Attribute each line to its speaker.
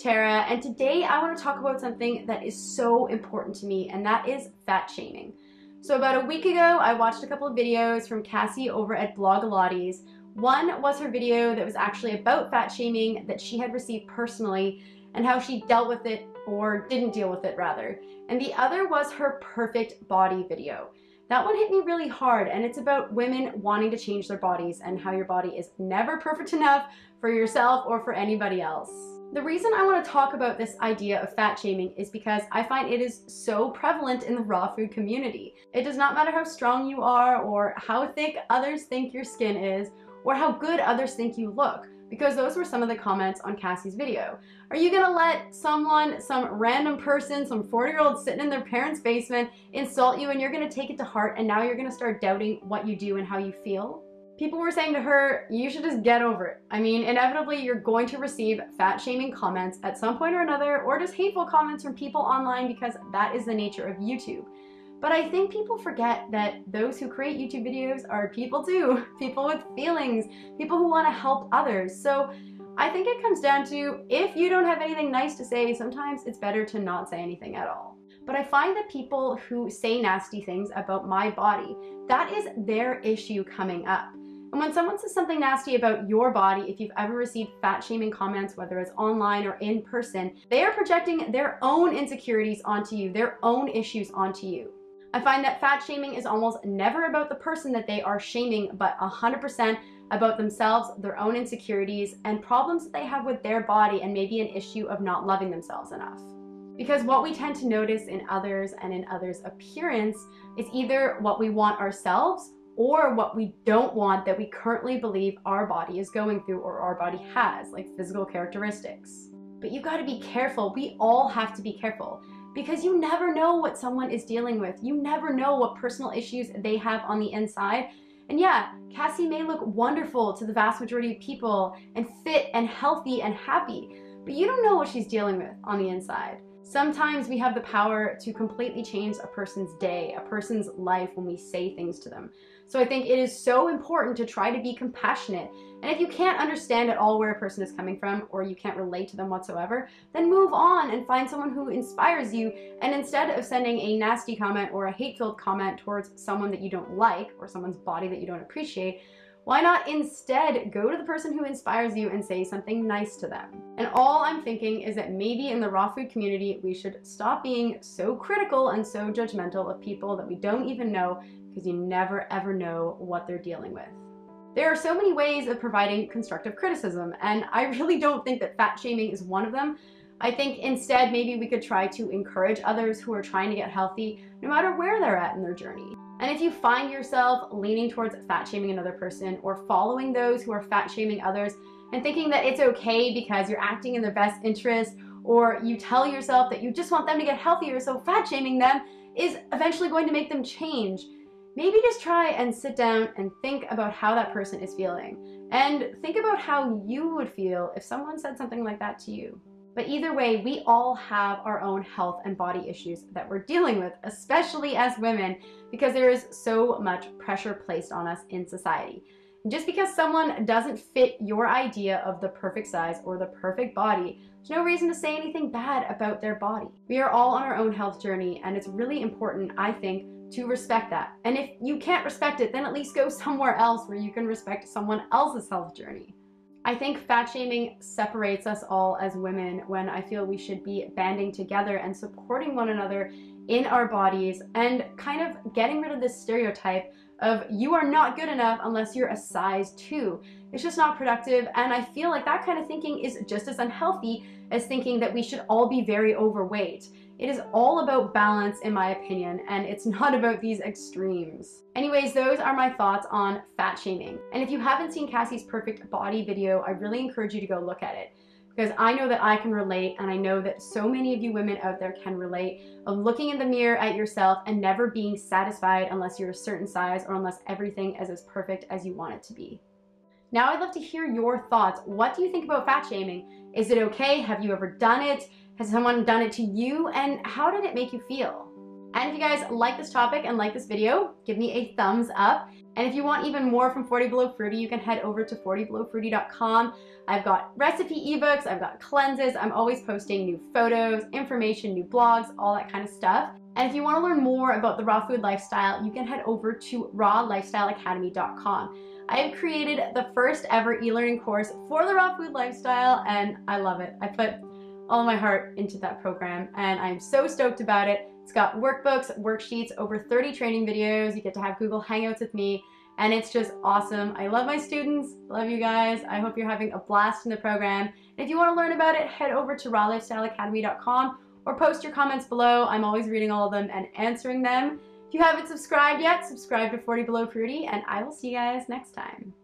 Speaker 1: Tara, and today I want to talk about something that is so important to me, and that is fat shaming. So about a week ago, I watched a couple of videos from Cassey over at Blogilates. One was her video that was actually about fat shaming that she had received personally and how she dealt with it, or didn't deal with it rather. And the other was her perfect body video. That one hit me really hard, and it's about women wanting to change their bodies and how your body is never perfect enough for yourself or for anybody else. The reason I want to talk about this idea of fat shaming is because I find it is so prevalent in the raw food community. It does not matter how strong you are or how thick others think your skin is or how good others think you look, because those were some of the comments on Cassey's video. Are you gonna let someone, some random person, some 40-year-old sitting in their parents' basement insult you and you're gonna take it to heart and now you're gonna start doubting what you do and how you feel? People were saying to her, you should just get over it. I mean, inevitably you're going to receive fat shaming comments at some point or another, or just hateful comments from people online, because that is the nature of YouTube. But I think people forget that those who create YouTube videos are people too, people with feelings, people who want to help others. So I think it comes down to, if you don't have anything nice to say, sometimes it's better to not say anything at all. But I find that people who say nasty things about my body, that is their issue coming up. And when someone says something nasty about your body, if you've ever received fat shaming comments, whether it's online or in person, they are projecting their own insecurities onto you, their own issues onto you. I find that fat shaming is almost never about the person that they are shaming, but 100% about themselves, their own insecurities, and problems that they have with their body, and maybe an issue of not loving themselves enough. Because what we tend to notice in others and in others' appearance is either what we want ourselves or what we don't want that we currently believe our body is going through or our body has, like physical characteristics. But you gotta be careful. We all have to be careful, because you never know what someone is dealing with. You never know what personal issues they have on the inside. And yeah, Cassey may look wonderful to the vast majority of people and fit and healthy and happy, but you don't know what she's dealing with on the inside. Sometimes we have the power to completely change a person's day, a person's life, when we say things to them. So I think it is so important to try to be compassionate. And if you can't understand at all where a person is coming from, or you can't relate to them whatsoever, then move on and find someone who inspires you. And instead of sending a nasty comment or a hate-filled comment towards someone that you don't like, or someone's body that you don't appreciate, why not instead go to the person who inspires you and say something nice to them? And all I'm thinking is that maybe in the raw food community, we should stop being so critical and so judgmental of people that we don't even know, because you never ever know what they're dealing with. There are so many ways of providing constructive criticism, and I really don't think that fat shaming is one of them. I think instead maybe we could try to encourage others who are trying to get healthy, no matter where they're at in their journey. And if you find yourself leaning towards fat shaming another person, or following those who are fat shaming others and thinking that it's okay because you're acting in their best interest, or you tell yourself that you just want them to get healthier, so fat shaming them is eventually going to make them change, maybe just try and sit down and think about how that person is feeling. And think about how you would feel if someone said something like that to you. But either way, we all have our own health and body issues that we're dealing with, especially as women, because there is so much pressure placed on us in society. And just because someone doesn't fit your idea of the perfect size or the perfect body, there's no reason to say anything bad about their body. We are all on our own health journey, and it's really important, I think, to respect that. And if you can't respect it, then at least go somewhere else where you can respect someone else's health journey. I think fat shaming separates us all as women, when I feel we should be banding together and supporting one another in our bodies, and kind of getting rid of this stereotype of you are not good enough unless you're a size 2. It's just not productive, and I feel like that kind of thinking is just as unhealthy as thinking that we should all be very overweight. It is all about balance, in my opinion, and it's not about these extremes. Anyways, those are my thoughts on fat shaming. And if you haven't seen Cassey's perfect body video, I really encourage you to go look at it, because I know that I can relate, and I know that so many of you women out there can relate, of looking in the mirror at yourself and never being satisfied unless you're a certain size, or unless everything is as perfect as you want it to be. Now I'd love to hear your thoughts. What do you think about fat shaming? Is it okay? Have you ever done it? Has someone done it to you? And how did it make you feel? And if you guys like this topic and like this video, give me a thumbs up. And if you want even more from 40 Below Fruity, you can head over to 40belowfruity.com. I've got recipe ebooks, I've got cleanses, I'm always posting new photos, information, new blogs, all that kind of stuff. And if you want to learn more about the raw food lifestyle, you can head over to rawlifestyleacademy.com. I have created the first ever e-learning course for the raw food lifestyle, and I love it. I put all my heart into that program, and I'm so stoked about it. It's got workbooks, worksheets, over 30 training videos. You get to have Google Hangouts with me, and it's just awesome. I love my students, love you guys. I hope you're having a blast in the program. And if you want to learn about it, head over to rawlifestyleacademy.com or post your comments below. I'm always reading all of them and answering them. If you haven't subscribed yet, subscribe to 40 Below Fruity, and I will see you guys next time.